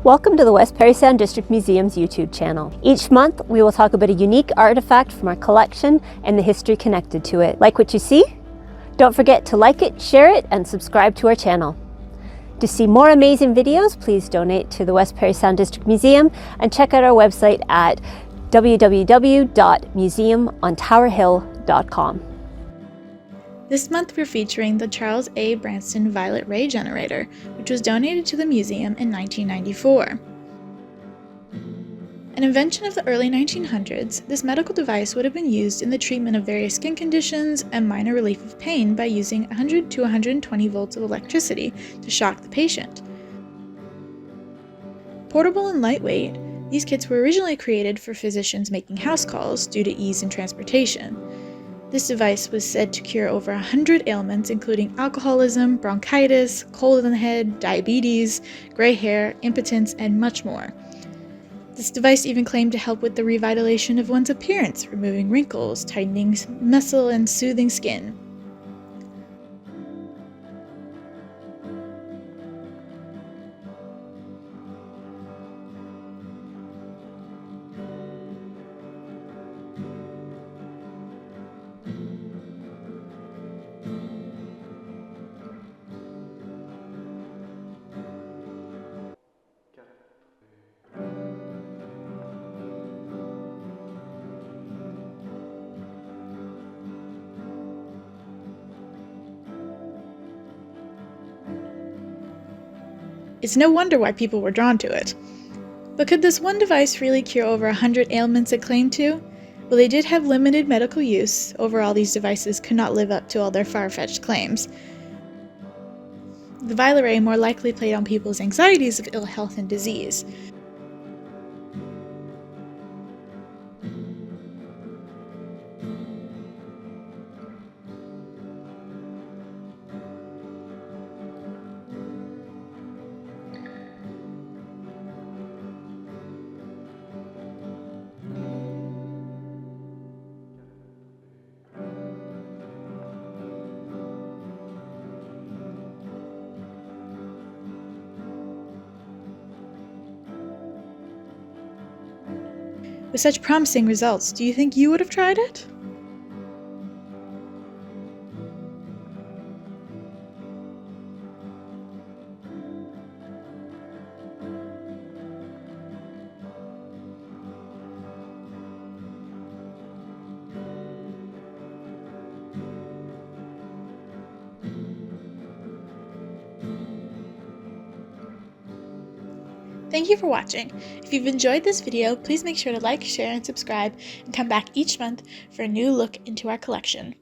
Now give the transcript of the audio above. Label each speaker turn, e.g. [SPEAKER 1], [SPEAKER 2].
[SPEAKER 1] Welcome to the West Parry Sound District Museum's YouTube channel. Each month, we will talk about a unique artifact from our collection and the history connected to it. Like what you see? Don't forget to like it, share it, and subscribe to our channel. To see more amazing videos, please donate to the West Parry Sound District Museum and check out our website at www.museumontowerhill.com.
[SPEAKER 2] This month we're featuring the Charles A. Branston violet ray generator, which was donated to the museum in 1994. An invention of the early 1900s, this medical device would have been used in the treatment of various skin conditions and minor relief of pain by using 100 to 120 volts of electricity to shock the patient. Portable and lightweight, these kits were originally created for physicians making house calls due to ease in transportation. This device was said to cure over 100 ailments, including alcoholism, bronchitis, cold in the head, diabetes, gray hair, impotence, and much more. This device even claimed to help with the revitalization of one's appearance, removing wrinkles, tightening muscle, and soothing skin. It's no wonder why people were drawn to it. But could this one device really cure over 100 ailments it claimed to? Well, they did have limited medical use. Overall, these devices could not live up to all their far-fetched claims. The violet ray more likely played on people's anxieties of ill health and disease. With such promising results, do you think you would have tried it? Thank you for watching. If you've enjoyed this video, please make sure to like, share, and subscribe, and come back each month for a new look into our collection.